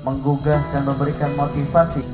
menggugah dan memberikan motivasi.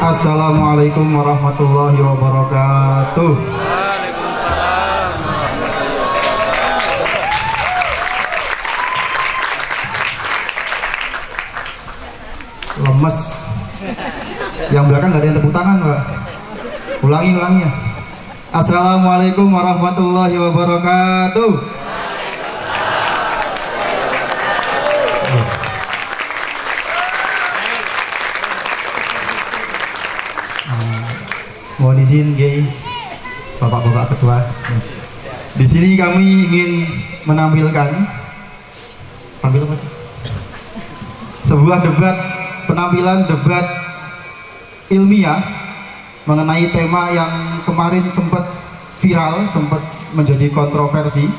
Assalamualaikum warahmatullahi wabarakatuh. Waalaikumsalam. Lemes. Yang belakang nggak ada yang tepuk tangan, Pak. Ulangi ya. Assalamualaikum warahmatullahi wabarakatuh. Mohon izin, Gay, Bapak-bapak ketua. Di sini kami ingin menampilkan sebuah penampilan debat ilmiah mengenai tema yang kemarin sempat viral, sempat menjadi kontroversi,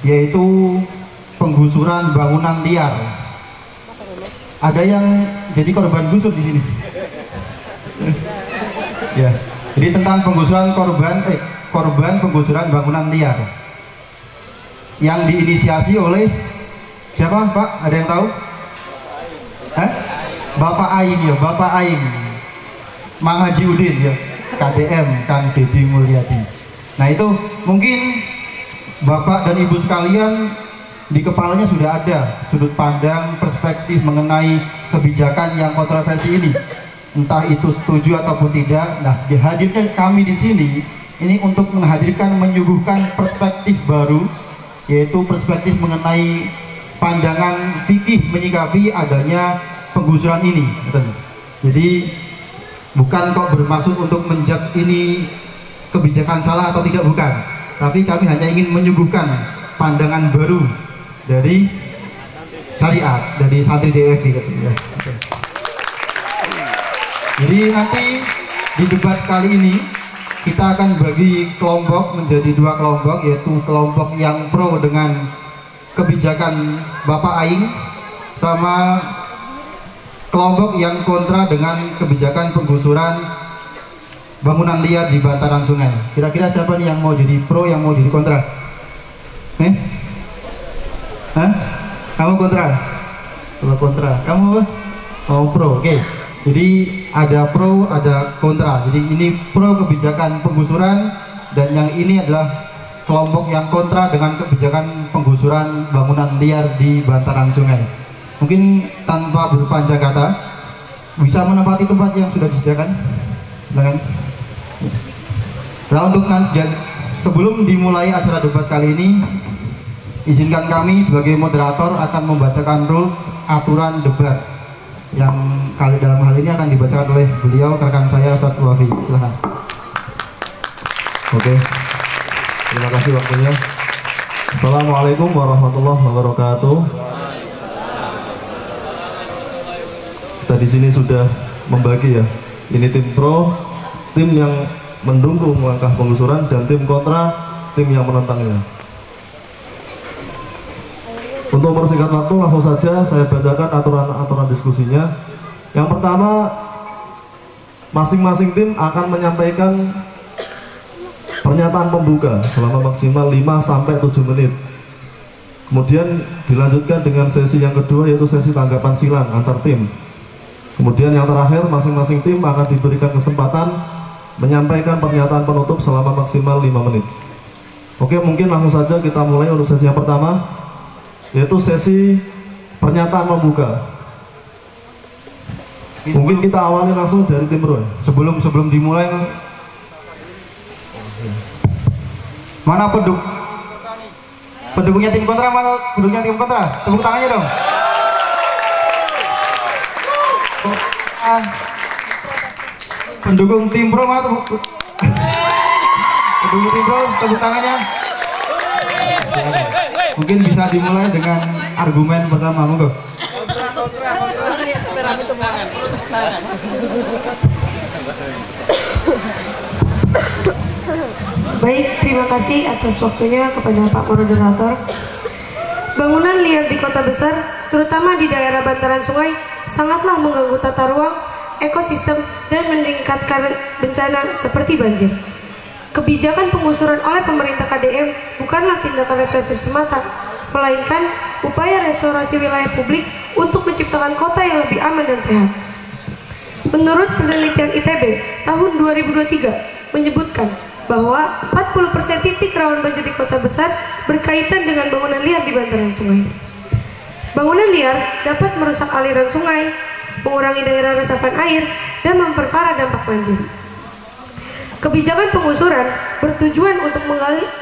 yaitu penggusuran bangunan liar. Ada yang jadi korban gusur di sini. Ya. Jadi tentang penggusuran korban penggusuran bangunan liar yang diinisiasi oleh siapa, Pak? Ada yang tahu? Bapak Aing ya, Bapak Aing, Mang Haji Udin ya, KDM Kang Deddy Mulyadi. Nah itu mungkin Bapak dan Ibu sekalian di kepalanya sudah ada sudut pandang perspektif mengenai kebijakan yang kontroversi ini. Entah itu setuju ataupun tidak. Nah, hadirnya kami di sini ini untuk menghadirkan, menyuguhkan perspektif baru, yaitu perspektif mengenai pandangan fikih menyikapi adanya penggusuran ini. Jadi bukan kok bermaksud untuk menjudge ini kebijakan salah atau tidak, bukan. Tapi kami hanya ingin menyuguhkan pandangan baru dari syariat, dari santri DFI katanya. Jadi nanti di debat kali ini kita akan bagi kelompok menjadi dua kelompok, yaitu kelompok yang pro dengan kebijakan Bapak Aing sama kelompok yang kontra dengan kebijakan penggusuran bangunan liar di bantaran sungai. Kira-kira siapa nih yang mau jadi pro, yang mau jadi kontra? Kamu kontra? Kalau kontra, kamu apa? Oh, pro, oke. Jadi ada pro, ada kontra. Jadi ini pro kebijakan penggusuran, dan yang ini adalah kelompok yang kontra dengan kebijakan penggusuran bangunan liar di bantaran sungai. Mungkin tanpa berpanjang kata, bisa menempati tempat yang sudah disediakan. Silakan. Nah, untuk sebelum dimulai acara debat kali ini, izinkan kami sebagai moderator akan membacakan rules aturan debat yang kali dalam hal ini akan dibacakan oleh beliau, rekan saya Ustaz Wafi. Silahkan. Oke, terima kasih waktunya. Assalamualaikum warahmatullahi wabarakatuh. Kita di sini sudah membagi ya. Ini tim pro, tim yang mendukung langkah penggusuran, dan tim kontra, tim yang menentangnya. Untuk mempersingkat waktu, langsung saja saya bacakan aturan diskusinya. Yang pertama, masing-masing tim akan menyampaikan pernyataan pembuka selama maksimal 5-7 menit. Kemudian dilanjutkan dengan sesi yang kedua, yaitu sesi tanggapan silang antar tim. Kemudian yang terakhir, masing-masing tim akan diberikan kesempatan menyampaikan pernyataan penutup selama maksimal 5 menit. Oke, mungkin langsung saja kita mulai untuk sesi yang pertama, yaitu sesi pernyataan pembuka. Mungkin kita awali langsung dari tim pro. Sebelum dimulai, mana pendukungnya tim kontra, mana pendukungnya tim kontra? Tepuk tangannya dong. Pendukung tim pro mana pendukung tim pro, tepuk tangannya. Mungkin bisa dimulai dengan argumen pertama, monggo. Baik, terima kasih atas waktunya kepada Pak Moderator. Bangunan liar di kota besar, terutama di daerah bantaran sungai, sangatlah mengganggu tata ruang, ekosistem, dan meningkatkan bencana seperti banjir. Kebijakan penggusuran oleh pemerintah KDM bukanlah tindakan represif semata, melainkan upaya restorasi wilayah publik untuk menciptakan kota yang lebih aman dan sehat. Menurut penelitian ITB tahun 2023 menyebutkan bahwa 40% titik rawan banjir di kota besar berkaitan dengan bangunan liar di bantaran sungai. Bangunan liar dapat merusak aliran sungai, mengurangi daerah resapan air, dan memperparah dampak banjir. Kebijakan penggusuran bertujuan untuk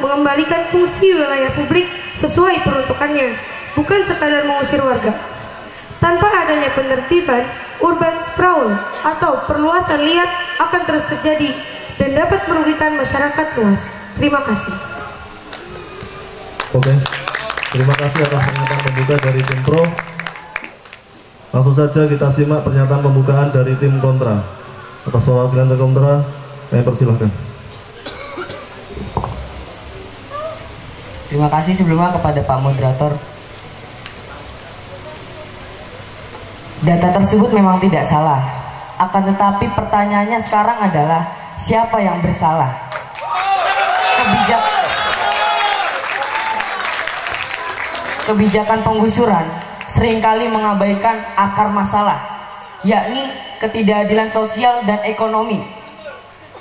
mengembalikan fungsi wilayah publik sesuai peruntukannya, bukan sekadar mengusir warga. Tanpa adanya penertiban, urban sprawl atau perluasan liar akan terus terjadi dan dapat merugikan masyarakat luas. Terima kasih. Oke, terima kasih atas pernyataan pembuka dari tim pro. Langsung saja kita simak pernyataan pembukaan dari tim kontra. Atas perwakilan tim kontra, saya persilahkan. Terima kasih sebelumnya kepada Pak Moderator. Data tersebut memang tidak salah, akan tetapi pertanyaannya sekarang adalah siapa yang bersalah? Kebijakan penggusuran seringkali mengabaikan akar masalah, yakni ketidakadilan sosial dan ekonomi.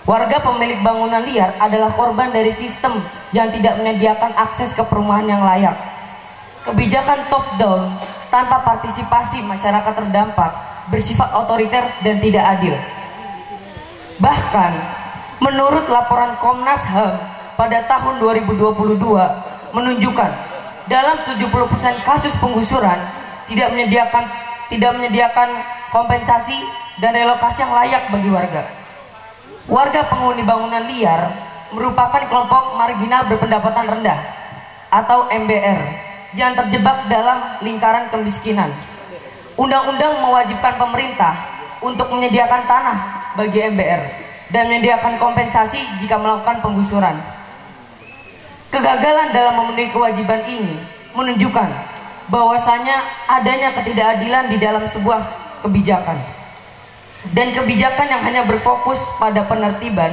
Warga pemilik bangunan liar adalah korban dari sistem yang tidak menyediakan akses ke perumahan yang layak. Kebijakan top down tanpa partisipasi masyarakat terdampak bersifat otoriter dan tidak adil. Bahkan menurut laporan Komnas HAM pada tahun 2022 menunjukkan dalam 70% kasus penggusuran tidak menyediakan kompensasi dan relokasi yang layak bagi warga. Warga penghuni bangunan liar merupakan kelompok marginal berpendapatan rendah atau MBR yang terjebak dalam lingkaran kemiskinan. Undang-undang mewajibkan pemerintah untuk menyediakan tanah bagi MBR dan menyediakan kompensasi jika melakukan penggusuran. Kegagalan dalam memenuhi kewajiban ini menunjukkan bahwasanya adanya ketidakadilan di dalam sebuah kebijakan. Dan kebijakan yang hanya berfokus pada penertiban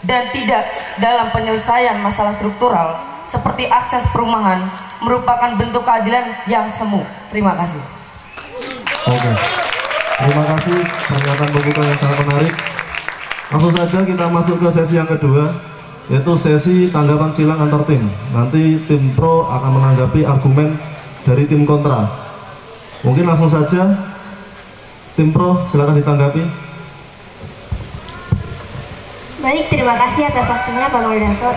dan tidak dalam penyelesaian masalah struktural seperti akses perumahan merupakan bentuk keadilan yang semu. Terima kasih. Oke, terima kasih pernyataan pembuka yang sangat menarik. Langsung saja kita masuk ke sesi yang kedua, yaitu sesi tanggapan silang antar tim. Nanti tim pro akan menanggapi argumen dari tim kontra. Mungkin langsung saja tim pro, silakan ditanggapi. Baik, terima kasih atas waktunya Pak Moderator.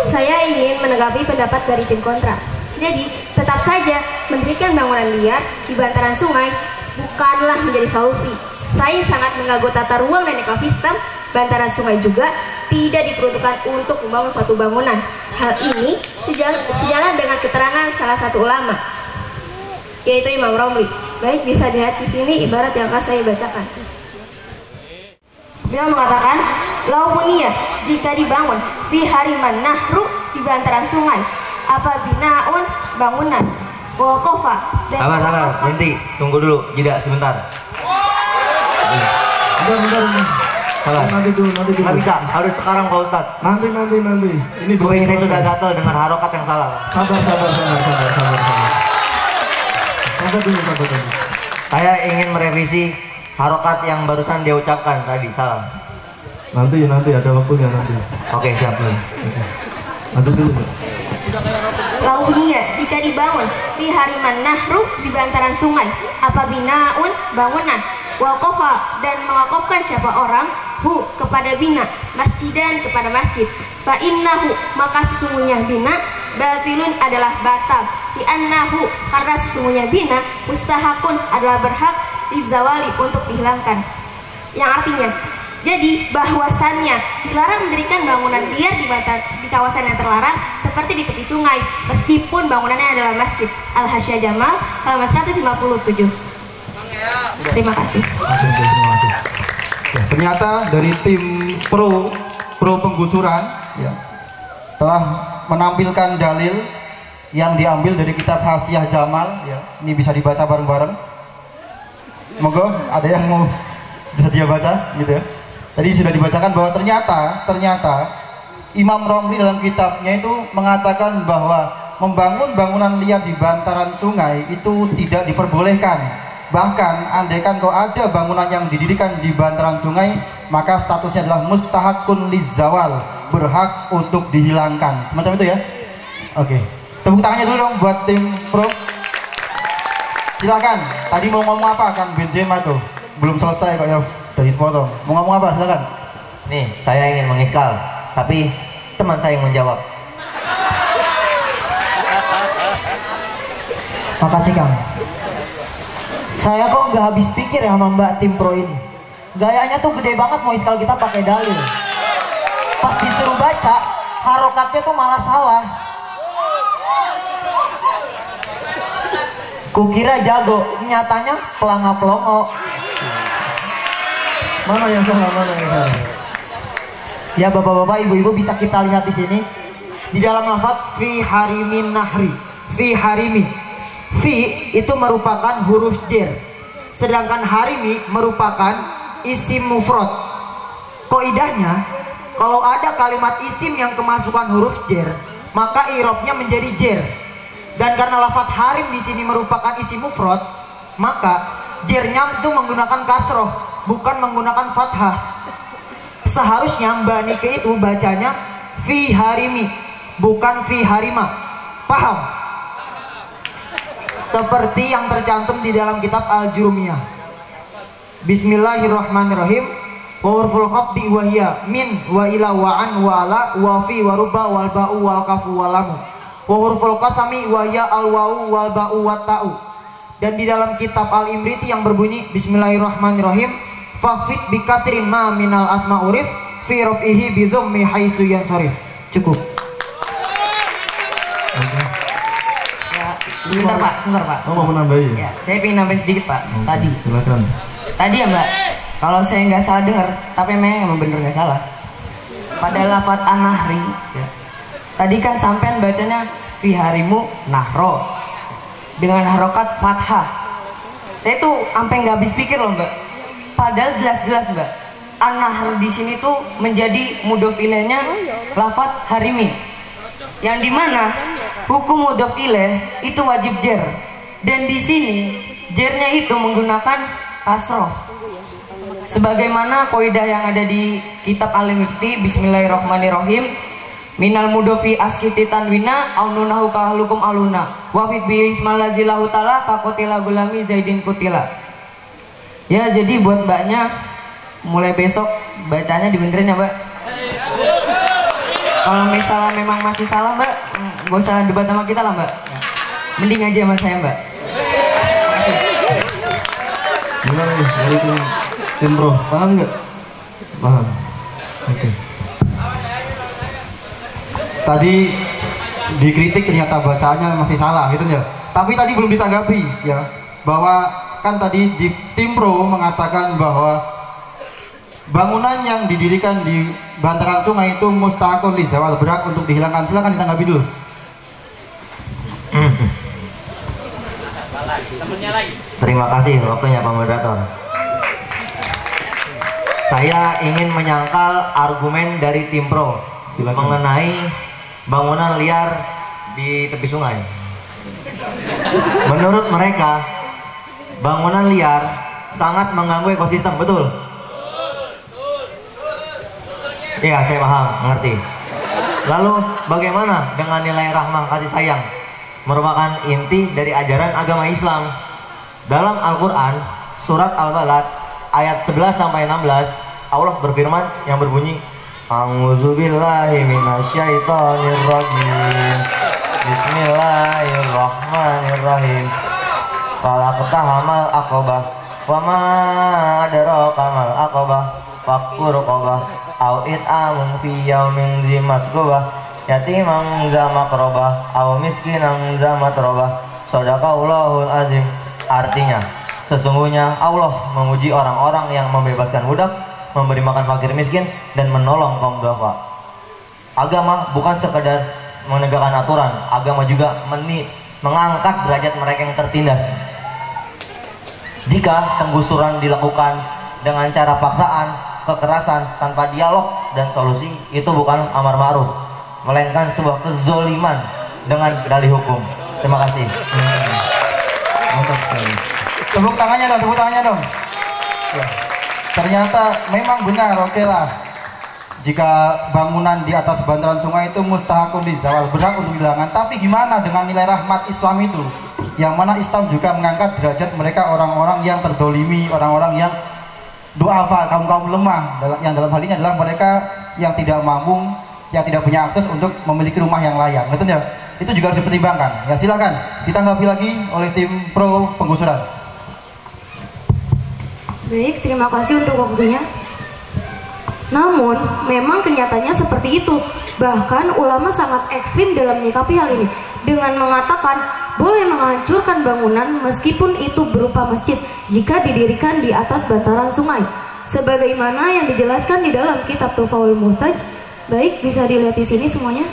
Saya ingin menanggapi pendapat dari tim kontra. Jadi, tetap saja mendirikan bangunan liar di bantaran sungai bukanlah menjadi solusi. Saya sangat mengganggu tata ruang dan ekosistem. Bantaran sungai juga tidak diperuntukkan untuk membangun suatu bangunan. Hal ini sejalan dengan keterangan salah satu ulama, yaitu Imam Romli. Baik, bisa dilihat di sini ibarat yang akan saya bacakan. Beliau mengatakan, laubunia jika dibangun fi hariman nahru di bantaran sungai, apa binaun bangunan, wakofa. Sabar, nanti tunggu dulu, jeda sebentar. Bentar. Sabar. Nanti dulu. Nggak bisa, harus sekarang Pak Ustadz. Nanti. Ini Kuping saya sudah gatal dengan harokat yang salah. Sabar dulu. Saya ingin merevisi harokat yang barusan dia ucapkan tadi, salah. Nanti ada waktunya nanti. Oke, siap. Lanjut dulu. Lau bunyiya jika dibangun fi hariman nahru di bantaran sungai, apa binaun bangunan, waqafa dan mewakafkan siapa orang hu kepada bina, masjidan kepada masjid, fa innahu maka sesungguhnya bina batilun adalah batal, di annahu karena sesungguhnya bina mustahakun adalah berhak dizawali untuk dihilangkan. Yang artinya, jadi bahwasannya dilarang mendirikan bangunan liar di kawasan yang terlarang seperti di tepi sungai meskipun bangunannya adalah masjid. Al-Hasyah Jamal halaman 157. Terima kasih. Ya, ternyata dari tim pro penggusuran ya, telah menampilkan dalil yang diambil dari kitab Hasyah Jamal ya. Ini bisa dibaca bareng-bareng. Monggo ada yang mau bisa dia baca gitu ya. Tadi sudah dibacakan bahwa ternyata Imam Romli dalam kitabnya itu mengatakan bahwa membangun bangunan liar di bantaran sungai itu tidak diperbolehkan. Bahkan andaikan kalau ada bangunan yang didirikan di bantaran sungai, maka statusnya adalah mustahakun lizawal, berhak untuk dihilangkan. Semacam itu ya. Oke. Tepuk tangannya dulu dong buat tim pro. Silakan. Tadi mau ngomong apa Kang Benzema tuh? Belum selesai kok ya. Dari foto. Mau ngomong apa? Silakan. Nih, saya ingin mengiskal, tapi teman saya yang menjawab. Makasih Kang. Saya kok nggak habis pikir ya sama Mbak tim pro ini. Gayanya tuh gede banget mau iskal kita pakai dalil. Pas disuruh baca, harokatnya tuh malah salah. Kukira jago, nyatanya pelanga-pelongo. Mana yang salah? Ya bapak-bapak, ibu-ibu bisa kita lihat di sini di dalam lafaz fi harimin nahri, fi harimi. Fi itu merupakan huruf jer, sedangkan harimi merupakan isim mufrad. Qaidahnya, kalau ada kalimat isim yang kemasukan huruf jer, maka i'rabnya menjadi jer. Dan karena lafaz harim di sini merupakan isim mufrad, maka jernya itu menggunakan kasroh, bukan menggunakan fathah. Seharusnya Mbak Nike itu bacanya fi harimi, bukan fi harima. Paham? Seperti yang tercantum di dalam kitab Al-Jurumiyah. Bismillahirrahmanirrahim. Wa huruful khafdi wa hiya min wa ila wa an wa ala wa fi wa ruba wal ba'u wal kafu wal lamu. Wa huruful qasami wa hiya al wa'u wal ba'u wat ta'u. Dan di dalam kitab Al-Imriti yang berbunyi Bismillahirrahmanirrahim, fafid bi kasrin ma minal asma urif fi raf'ihi bi dhammi haitsu yansarif. Cukup. Sebentar Pak. Oh, mau menambahi? Ya, saya ingin nambahin sedikit Pak. Oke, Tadi. Silakan. Tadi ya Mbak, kalau saya nggak salah dengar, tapi memang bener nggak salah. Pada lafaz an-nahri, ya. Tadi kan sampean bacanya fi harimu nahro dengan harokat fathah. Saya tuh sampai nggak habis pikir loh Mbak. Padahal jelas-jelas Mbak, an-nahr di sini tuh menjadi mudhof ilaihnya lafaz harimi. Yang dimana hukum mudhof ilaih itu wajib jer, dan di sini jernya itu menggunakan kasroh. Sebagaimana kaidah yang ada di kitab Al-Imriti, Bismillahirrahmanirrahim, minal mudhofi askiti tanwina au nunahu kahlukum aluna wa fit bi ismallazilahu taala kaqotila gulami zaidin kutila. Ya, jadi buat mbaknya mulai besok bacanya dibenerin ya Mbak. Kalau misalnya memang masih salah Mbak, gak usah debat sama kita lah Mbak. Mending aja sama saya Mbak. Makasih. Gimana nih dari tim pro? Paham nggak? Paham. Oke. Tadi dikritik ternyata bacaannya masih salah gitu ya. Tapi tadi belum ditanggapi ya, bahwa kan tadi di tim pro mengatakan bahwa bangunan yang didirikan di bantaran sungai itu mustahakun lizawal, berhak untuk dihilangkan. Silakan ditanggapi dulu. Terima kasih waktunya Pak Moderator. Saya ingin menyangkal argumen dari tim pro. Silakan. Mengenai bangunan liar di tepi sungai. Menurut mereka, bangunan liar sangat mengganggu ekosistem, betul? Iya, saya paham, mengerti. Lalu bagaimana dengan nilai rahmah kasih sayang? Merupakan inti dari ajaran agama Islam. Dalam Al-Quran, surat Al-Balad, ayat 11 sampai 16, Allah berfirman yang berbunyi, A'udzubillahi minasyaitonirrajim. Bismillahirrahmanirrahim. Falaqtahamal aqabah wa ma adraka mal aqabah fakku raqabah au it'amun fi yaumin dzi masghubah yatiman dza maqrabah au miskinan dza matrabah. Shadaqallahul azim. Artinya, sesungguhnya Allah memuji orang-orang yang membebaskan budak, memberi makan fakir miskin, dan menolong kaum duafa. Agama bukan sekedar menegakkan aturan, agama juga mengangkat derajat mereka yang tertindas. Jika penggusuran dilakukan dengan cara paksaan, kekerasan, tanpa dialog dan solusi, itu bukan amar ma'ruf, melainkan sebuah kezoliman dengan dalih hukum. Terima kasih. Tepuk tangannya dong, tepuk tangannya dong. Ya. Ternyata memang benar, oke lah. Jika bangunan di atas bantaran sungai itu mustahakun dizawal, berhak untuk dihilangkan. Tapi gimana dengan nilai rahmat Islam itu? Yang mana Islam juga mengangkat derajat mereka, orang-orang yang terdolimi, orang-orang yang du'afa, kaum-kaum lemah. Yang dalam hal ini adalah mereka yang tidak mampu, yang tidak punya akses untuk memiliki rumah yang layak. Betul ya? Itu juga harus dipertimbangkan. Ya silakan ditanggapi lagi oleh tim pro penggusuran. Baik, terima kasih untuk waktunya. Namun, memang kenyataannya seperti itu. Bahkan ulama sangat ekstrim dalam menyikapi hal ini dengan mengatakan boleh menghancurkan bangunan meskipun itu berupa masjid jika didirikan di atas bantaran sungai. Sebagaimana yang dijelaskan di dalam kitab Tuhfaul Muhtaj. Baik, bisa dilihat di sini semuanya.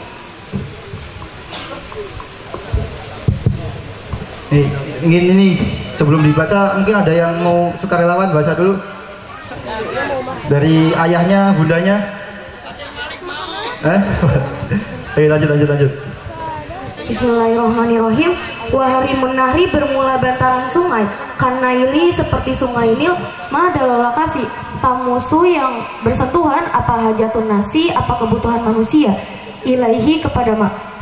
Ini sebelum dibaca mungkin ada yang mau sukarelawan baca dulu dari ayahnya, bundanya. Lanjut. Bismillahirrahmanirrahim. Waharimun nahri bermula bantaran sungai Kanaili seperti sungai Nil madalolakasi tamusu yang bersentuhan apa hajatun nasi, apa kebutuhan manusia ilaihi kepada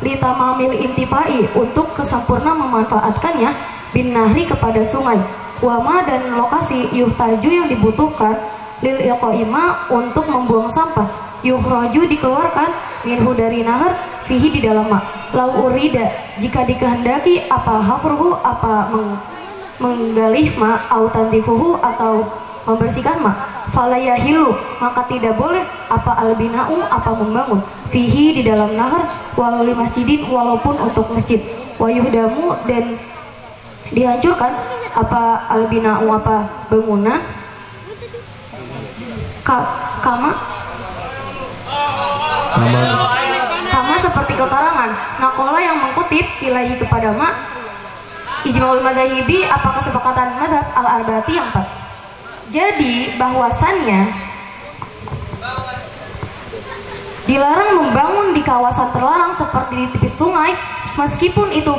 litamamil intifai untuk kesempurna memanfaatkannya bin nahri kepada sungai wama dan lokasi yuhtaju yang dibutuhkan lil ilqaima untuk membuang sampah yuhraju dikeluarkan minhu dari nahar fihi di dalam lau urida jika dikehendaki apa hafruhu apa menggalih au tantifuhu atau membersihkan falayahilu maka tidak boleh apa albina'u apa membangun fihi di dalam nahar walau li masjidin walaupun untuk masjid wayuhdamu dan dihancurkan apa albina'u apa bangunan kama seperti keterangan nakola yang mengkutip ilahi kepada ijma'ul madhahibi apa kesepakatan madhab al-arba'ati yang 4. Jadi bahwasannya dilarang membangun di kawasan terlarang seperti di tepi sungai meskipun itu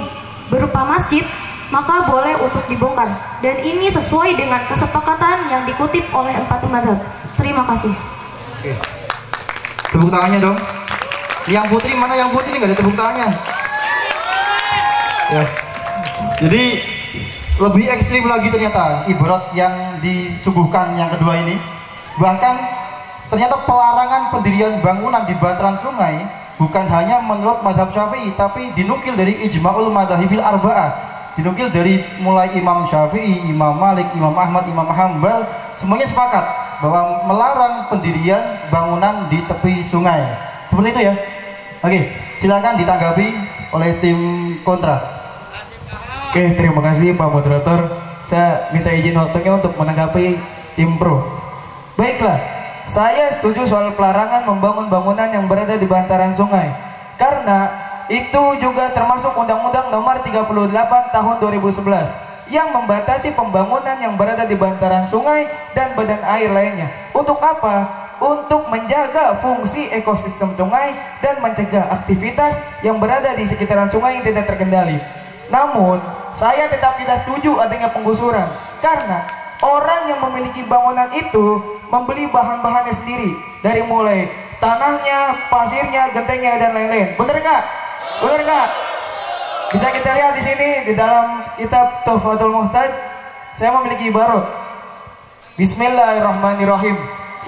berupa masjid maka boleh untuk dibongkar dan ini sesuai dengan kesepakatan yang dikutip oleh 4 mazhab. Terima kasih. Oke. Tepuk tangannya dong. Yang putri mana yang putri nggak ada tepuk tangannya? Ya. Jadi lebih ekstrim lagi ternyata ibarat yang disuguhkan yang kedua ini. Bahkan ternyata pelarangan pendirian bangunan di bantaran sungai bukan hanya menurut mazhab Syafi'i tapi dinukil dari ijma'ul madhahibil arba'ah, dinukil dari mulai Imam Syafi'i, Imam Malik, Imam Ahmad, Imam Hambal, semuanya sepakat bahwa melarang pendirian bangunan di tepi sungai. Seperti itu ya. Oke, silakan ditanggapi oleh tim kontra. Oke, terima kasih Pak Moderator. Saya minta izin waktunya untuk menanggapi tim pro. Baiklah, saya setuju soal pelarangan membangun bangunan yang berada di bantaran sungai karena itu juga termasuk Undang-Undang Nomor 38 Tahun 2011 yang membatasi pembangunan yang berada di bantaran sungai dan badan air lainnya. Untuk apa? Untuk menjaga fungsi ekosistem sungai dan mencegah aktivitas yang berada di sekitaran sungai yang tidak terkendali. Namun, saya tetap tidak setuju adanya penggusuran karena orang yang memiliki bangunan itu membeli bahan-bahannya sendiri, dari mulai tanahnya, pasirnya, gentengnya, dan lain-lain. Bener nggak? Bener nggak? Bisa kita lihat di sini di dalam kitab Tuhfatul Muhtaj, saya memiliki ibarat. Bismillahirrahmanirrahim.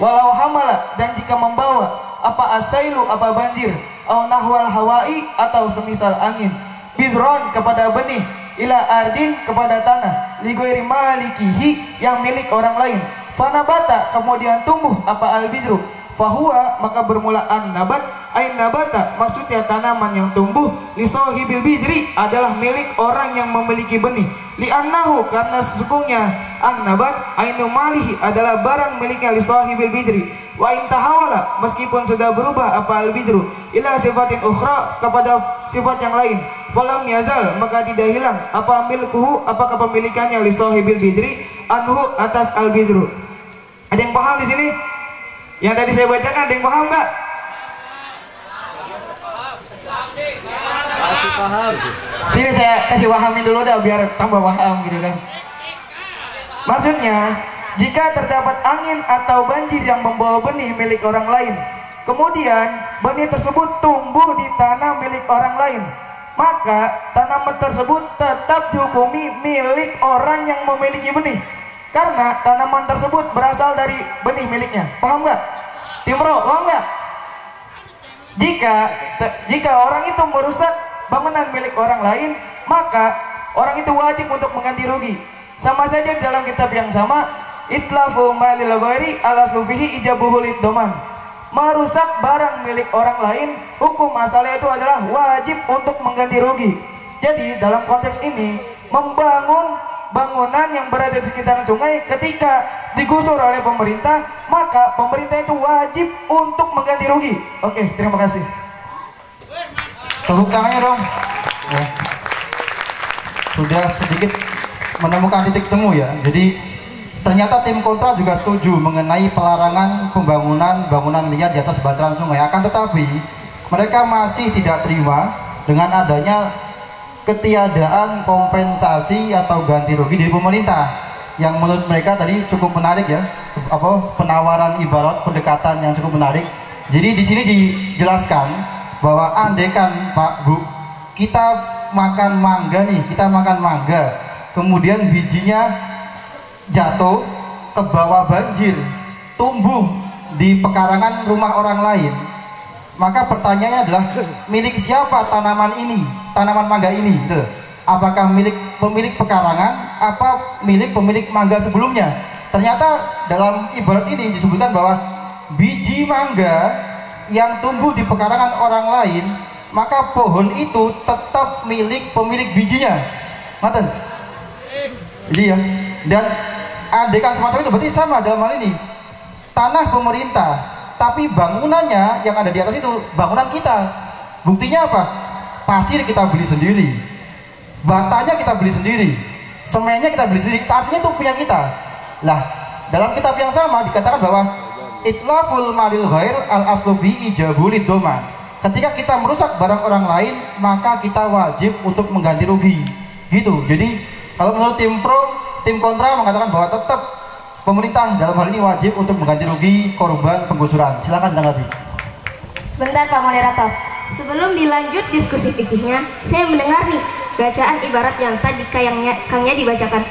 Walau hamala, dan jika membawa apa asailu, apa banjir, au nahwal hawai, atau semisal angin, bizron, kepada benih, ila ardin, kepada tanah, lighairi malikihi, yang milik orang lain, fanabata, kemudian tumbuh apa albizru, fahuwa, maka bermula an nabat, ain nabata, maksudnya tanaman yang tumbuh, lisohibil bizri, adalah milik orang yang memiliki benih, li'annahu, karena sesungguhnya an nabat ainu malihi, adalah barang miliknya lisohibil bizri, wa intahawala, meskipun sudah berubah apa albizru ila sifatin ukhra, kepada sifat yang lain, falam yazal, maka tidak hilang apa milkuhu, apa kepemilikannya lisohibil bizri anhu, atas albizru. Ada yang paham di sini? Yang tadi saya bacakan ada yang paham nggak? Masih paham. Sini saya kasih pahamin dulu dah biar tambah paham gitu kan. Maksudnya, jika terdapat angin atau banjir yang membawa benih milik orang lain, kemudian benih tersebut tumbuh di tanah milik orang lain, maka tanaman tersebut tetap dihukumi milik orang yang memiliki benih, karena tanaman tersebut berasal dari benih miliknya. Paham nggak? Tim Pro, paham nggak? Jika orang itu merusak bangunan milik orang lain, maka orang itu wajib untuk mengganti rugi. Sama saja dalam kitab yang sama, itlafu malil ghairi ala sufihi ijabuhul iddoman. Merusak barang milik orang lain, hukum asalnya itu adalah wajib untuk mengganti rugi. Jadi dalam konteks ini, membangun bangunan yang berada di sekitaran sungai ketika digusur oleh pemerintah, maka pemerintah itu wajib untuk mengganti rugi. Oke, terima kasih. Tepuk tangannya dong. Ya. Sudah sedikit menemukan titik temu ya. Jadi ternyata tim kontra juga setuju mengenai pelarangan pembangunan bangunan liar di atas bantaran sungai. Akan tetapi mereka masih tidak terima dengan adanya ketiadaan kompensasi atau ganti rugi dari pemerintah, yang menurut mereka tadi cukup menarik ya, penawaran ibarat pendekatan yang cukup menarik. Jadi di sini dijelaskan bahwa andaikan Pak Bu, kita makan mangga nih, kemudian bijinya jatuh ke bawah banjir, tumbuh di pekarangan rumah orang lain, maka pertanyaannya adalah milik siapa tanaman ini, tanaman mangga ini? Apakah milik pemilik pekarangan, apa milik pemilik mangga sebelumnya? Ternyata dalam ibarat ini disebutkan bahwa biji mangga yang tumbuh di pekarangan orang lain, maka pohon itu tetap milik pemilik bijinya. Ngaten? Jadi ya, dan andaikan semacam itu berarti sama dalam hal ini, tanah pemerintah, tapi bangunannya yang ada di atas itu bangunan kita. Buktinya apa? Pasir kita beli sendiri, batanya kita beli sendiri, semennya kita beli sendiri, artinya itu punya kita. Lah, dalam kitab yang sama dikatakan bahwa itlaful malil ghair al aslu fi ijabul iddoman. Ketika kita merusak barang orang lain, maka kita wajib untuk mengganti rugi. Gitu. Jadi kalau menurut tim pro, tim kontra mengatakan bahwa tetap pemerintah dalam hal ini wajib untuk mengganti rugi korban penggusuran. Silakan tanggapi. Sebentar Pak Moderator. Sebelum dilanjut diskusi fikihnya, saya mendengar nih bacaan ibarat yang tadi Kangnya dibacakan.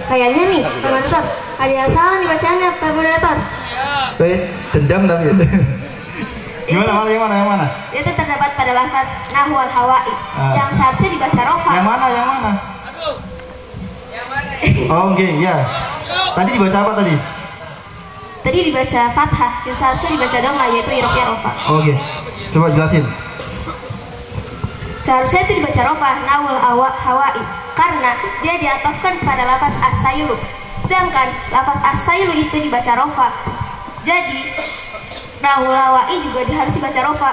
Kayaknya nih Pak Moderator, ada yang salah nih bacaannya Pak Moderator. Dendam tapi. Gimana yang mana? Itu terdapat pada lafaz nahwal hawai yang seharusnya dibaca rofa. Yang mana? Oh, oke, ya. Tadi dibaca apa tadi? Tadi dibaca fathah, yang seharusnya dibaca doma, yaitu irofnya rofa. Oke, coba jelasin. Seharusnya itu dibaca rofa, nahwal hawai, karena dia diatofkan pada lafaz as-sailu. Sedangkan lafaz as-sailu itu dibaca rofa. Jadi nahwal hawai juga harus dibaca rofa.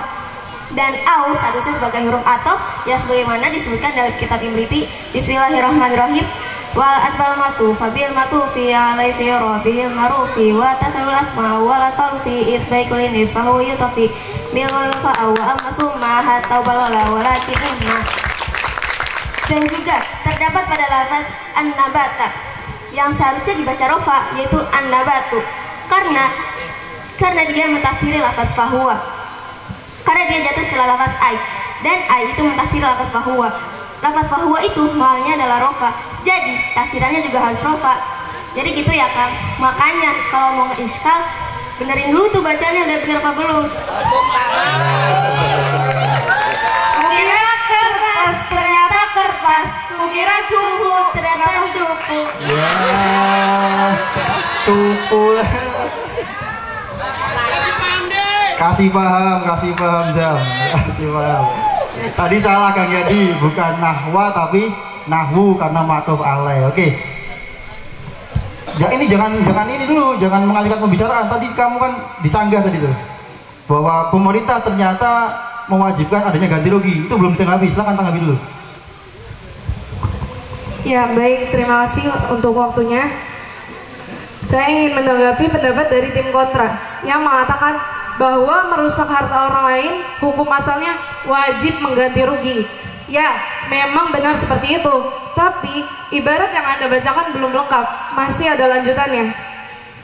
Dan au seharusnya sebagai huruf atof, yang sebagaimana disebutkan dalam kitab Imriti. Bismillahirrahmanirrahim. Wal atbal matu fabil matu fi alai fi rabil marufi wa tasalul asma wa la talfi itbai kulinis fahu yutafi bil fa awa amasuma hatta balala walakinna. Dan juga terdapat pada lafaz an-nabata yang seharusnya dibaca rofa, yaitu an-nabatu, karena karena dia mentafsiri lafaz fahuwa, karena dia jatuh setelah lafaz ai, dan ai itu mentafsiri lafaz fahuwa. Lafaz fahuwa itu malnya adalah rofa, jadi tafsirannya juga harus rofa. Jadi gitu ya Kang. Makanya kalau mau nge-iskal, benerin dulu tuh bacanya udah bener apa belum. Kukira kertas, ternyata kertas. Kukira cupu, ternyata cupu. Ya, cupu. Kasih paham Jam. Kasih paham. Tadi salah Kang Yadi, bukan nahwa tapi nahwu karena ma'tuf alaih. Oke. Ya ini jangan ini dulu, jangan mengalihkan pembicaraan. Tadi kamu kan disanggah tadi tuh bahwa pemerintah ternyata mewajibkan adanya ganti rugi. Itu belum ditanggapi. Silakan tanggapi dulu. Ya baik, terima kasih untuk waktunya. Saya ingin menanggapi pendapat dari tim kontra yang mengatakan bahwa merusak harta orang lain hukum asalnya wajib mengganti rugi. Ya, memang benar seperti itu. Tapi ibarat yang Anda bacakan belum lengkap, masih ada lanjutannya.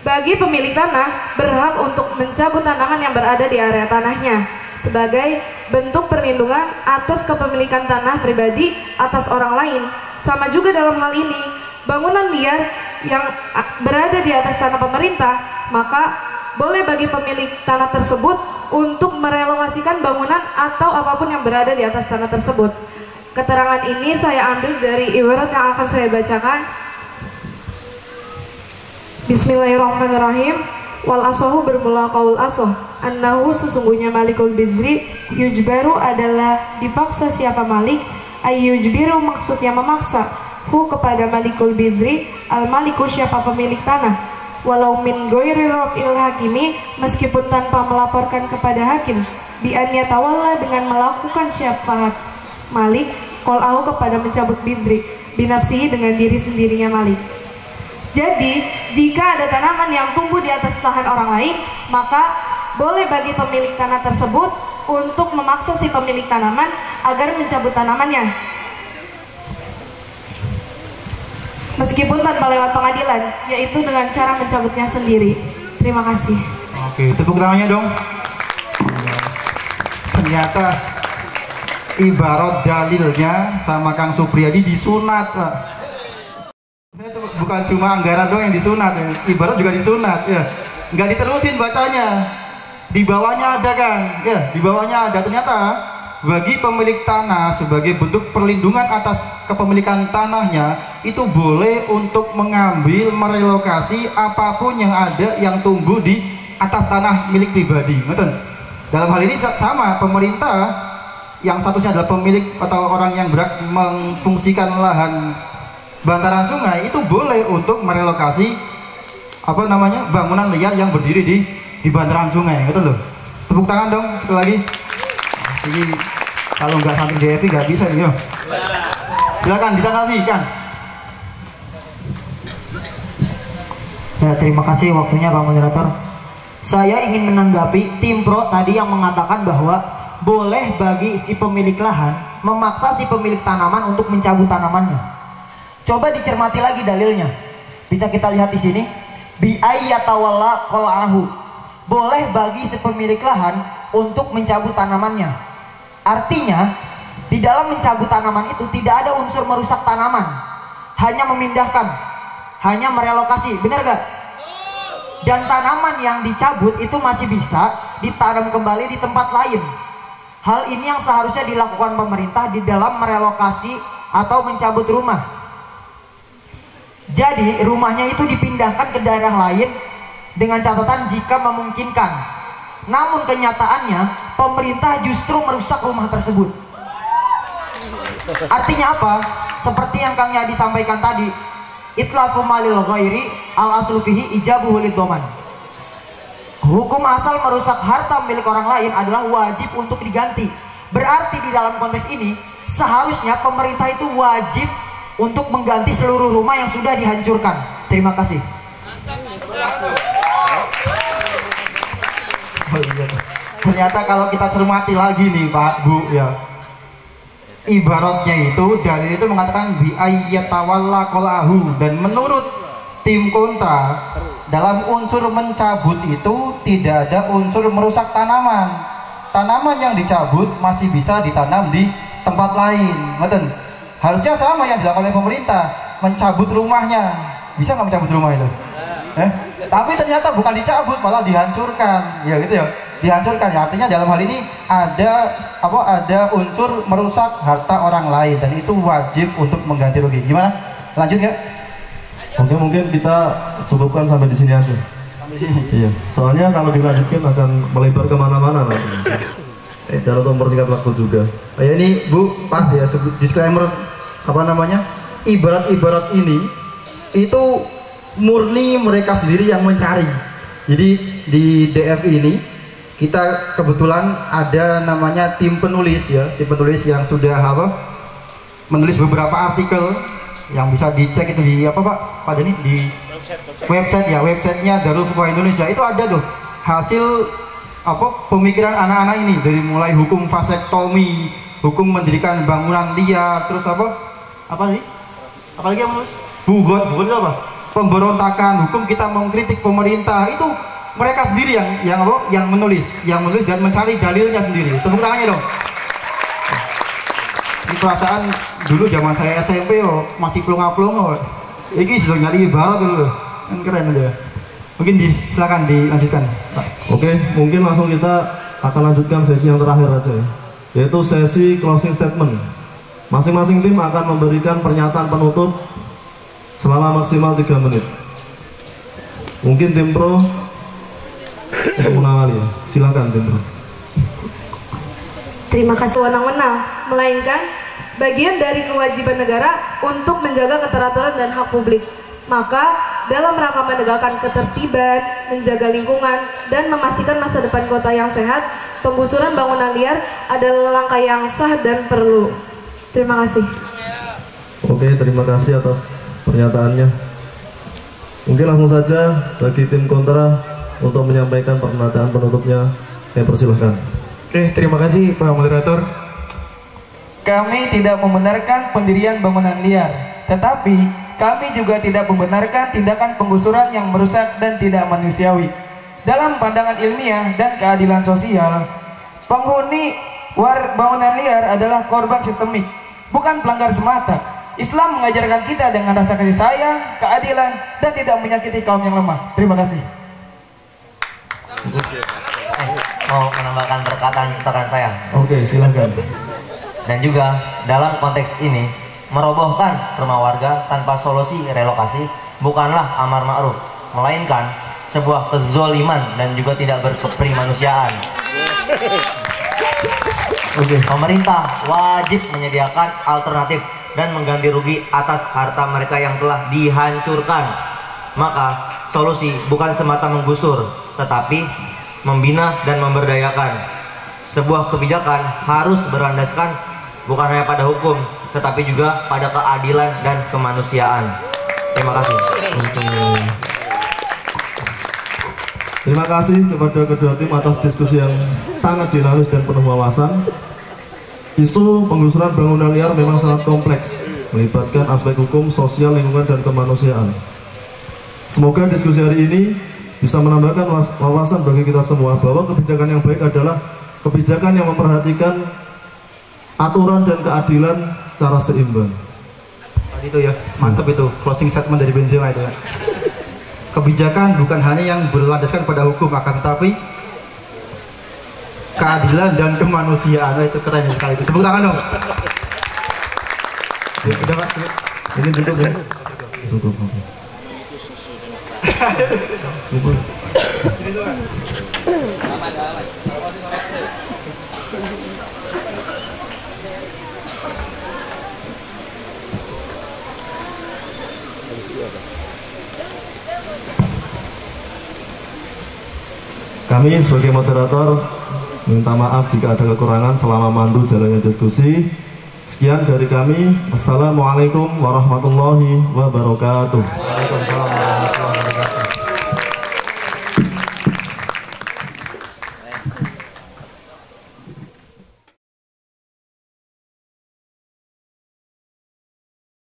Bagi pemilik tanah berhak untuk mencabut tanaman yang berada di area tanahnya sebagai bentuk perlindungan atas kepemilikan tanah pribadi atas orang lain. Sama juga dalam hal ini, bangunan liar yang berada di atas tanah pemerintah, maka boleh bagi pemilik tanah tersebut untuk merelokasikan bangunan atau apapun yang berada di atas tanah tersebut. Keterangan ini saya ambil dari ibarat yang akan saya bacakan. Bismillahirrahmanirrahim. Wal asohu bermula qaul asoh annahu sesungguhnya malikul bidri yujbaru adalah dipaksa siapa malik, ayyujbiru maksudnya memaksa, hu kepada malikul bidri, al maliku siapa pemilik tanah, walau min ghairi raf'il hakimi meskipun tanpa melaporkan kepada hakim, bi an yatawalla dengan melakukan syafaat malik qol'ahu kepada mencabut bidri binafsihi dengan diri sendirinya malik. Jadi jika ada tanaman yang tumbuh di atas lahan orang lain, maka boleh bagi pemilik tanah tersebut untuk memaksa si pemilik tanaman agar mencabut tanamannya meskipun tanpa lewat pengadilan, yaitu dengan cara mencabutnya sendiri. Terima kasih. Oke, tepuk tangannya dong. Ternyata ibarat dalilnya sama Kang Supriyadi disunat, Pak. Bukan cuma anggaran dong yang disunat, ya. Ibarat juga disunat, ya. Nggak diterusin bacanya. Di bawahnya ada Kang, ya. Di bawahnya ada. Ternyata bagi pemilik tanah sebagai bentuk perlindungan atas kepemilikan tanahnya itu boleh untuk mengambil merelokasi apapun yang ada yang tumbuh di atas tanah milik pribadi. Betul. Dalam hal ini sama, pemerintah yang statusnya adalah pemilik atau orang yang berhak memfungsikan lahan bantaran sungai itu boleh untuk merelokasi bangunan liar yang berdiri di bantaran sungai. Betul loh. Tepuk tangan dong sekali lagi. Ini kalau nggak sampai DFI nggak bisa ini. Silakan ditanggapi kan. Ya, terima kasih waktunya Pak Moderator. Saya ingin menanggapi tim pro tadi yang mengatakan bahwa boleh bagi si pemilik lahan memaksa si pemilik tanaman untuk mencabut tanamannya. Coba dicermati lagi dalilnya. Bisa kita lihat di sini. Bi ayyatawalla qol'ahu. Boleh bagi si pemilik lahan untuk mencabut tanamannya. Artinya, di dalam mencabut tanaman itu tidak ada unsur merusak tanaman, hanya memindahkan, hanya merelokasi, benar gak? Dan tanaman yang dicabut itu masih bisa ditanam kembali di tempat lain. Hal ini yang seharusnya dilakukan pemerintah di dalam merelokasi atau mencabut rumah. Jadi rumahnya itu dipindahkan ke daerah lain dengan catatan jika memungkinkan. Namun kenyataannya pemerintah justru merusak rumah tersebut. Artinya apa? Seperti yang Kang Yadi sampaikan tadi, itlafu malil ghairi al aslu fihi ijabuhu liddoman. Hukum asal merusak harta milik orang lain adalah wajib untuk diganti. Berarti di dalam konteks ini seharusnya pemerintah itu wajib untuk mengganti seluruh rumah yang sudah dihancurkan. Terima kasih. Ternyata kalau kita cermati lagi nih Pak Bu, ya, ibaratnya itu dalil itu mengatakan bi ayyatawalla qol'ahu, dan menurut tim kontra dalam unsur mencabut itu tidak ada unsur merusak tanaman. Tanaman yang dicabut masih bisa ditanam di tempat lain. Ngeten. Harusnya sama yang dilakukan oleh pemerintah, mencabut rumahnya. Bisa nggak mencabut rumah itu? Tapi ternyata bukan dicabut, malah dihancurkan. Ya gitu ya. Dihancurkan. Ya, artinya dalam hal ini ada unsur merusak harta orang lain dan itu wajib untuk mengganti rugi. Gimana? Lanjut ya? Oke, mungkin kita cukupkan sampai di sini aja. Iya, soalnya kalau dilanjutkan akan melebar kemana-mana nanti. Dan untuk mempersingkat waktu juga. Ya ini Bu, Pak ya, disclaimer ibarat-ibarat ini itu murni mereka sendiri yang mencari. Jadi di DF ini kita kebetulan ada namanya tim penulis ya, tim penulis yang sudah menulis beberapa artikel yang bisa dicek itu di Pak Deni di website ya, websitenya Darul Fuqaha Indonesia. Itu ada tuh hasil pemikiran anak-anak ini dari mulai hukum vasektomi, hukum mendirikan bangunan liar, terus apalagi yang menulis bugot itu pemberontakan, hukum kita mengkritik pemerintah. Itu mereka sendiri yang menulis dan mencari dalilnya sendiri. Tepuk tangannya dong. Ini perasaan dulu zaman saya SMP masih plonga-plonga. Ini sudah nyari ibarat dulu, kan keren aja. Mungkin silakan dilanjutkan, Pak. Oke, mungkin langsung kita akan lanjutkan sesi yang terakhir aja ya, yaitu sesi closing statement. Masing-masing tim akan memberikan pernyataan penutup selama maksimal 3 menit. Mungkin tim pro untuk mengawali ya. Silakan tim pro. Terima kasih wewenang-wenang, melainkan bagian dari kewajiban negara untuk menjaga keteraturan dan hak publik. Maka dalam rangka menegakkan ketertiban, menjaga lingkungan, dan memastikan masa depan kota yang sehat, penggusuran bangunan liar adalah langkah yang sah dan perlu. Terima kasih. Oke, terima kasih atas pernyataannya. Mungkin langsung saja bagi tim kontra untuk menyampaikan pernyataan penutupnya. Saya persilahkan. Oke, terima kasih Pak Moderator. Kami tidak membenarkan pendirian bangunan liar, tetapi kami juga tidak membenarkan tindakan penggusuran yang merusak dan tidak manusiawi. Dalam pandangan ilmiah dan keadilan sosial, penghuni bangunan liar adalah korban sistemik, bukan pelanggar semata. Islam mengajarkan kita dengan rasa kasih sayang, keadilan, dan tidak menyakiti kaum yang lemah. Terima kasih. Mau menambahkan perkataan saya. Oke, silakan. Dan juga dalam konteks ini, merobohkan rumah warga tanpa solusi relokasi bukanlah amar ma'ruf, melainkan sebuah kezoliman dan juga tidak berkeprimanusiaan. Pemerintah wajib menyediakan alternatif dan mengganti rugi atas harta mereka yang telah dihancurkan. Maka solusi bukan semata menggusur, tetapi membina dan memberdayakan. Sebuah kebijakan harus berlandaskan bukan hanya pada hukum, tetapi juga pada keadilan dan kemanusiaan. Terima kasih. Terima kasih kepada kedua tim atas diskusi yang sangat dinamis dan penuh wawasan. Isu penggusuran bangunan liar memang sangat kompleks, melibatkan aspek hukum, sosial, lingkungan, dan kemanusiaan. Semoga diskusi hari ini bisa menambahkan wawasan bagi kita semua bahwa kebijakan yang baik adalah kebijakan yang memperhatikan aturan dan keadilan secara seimbang. Itu ya, mantap itu closing statement dari Benzema itu ya. Kebijakan bukan hanya yang berlandaskan pada hukum, akan tetapi keadilan dan kemanusiaan. Itu keren sekali itu. Tepuk tangan dong. Ya, udah Pak. Ini tutup ya. Tutup. Kami sebagai moderator minta maaf jika ada kekurangan selama mandu jalannya diskusi. Sekian dari kami. Assalamualaikum warahmatullahi wabarakatuh. Waalaikumsalam.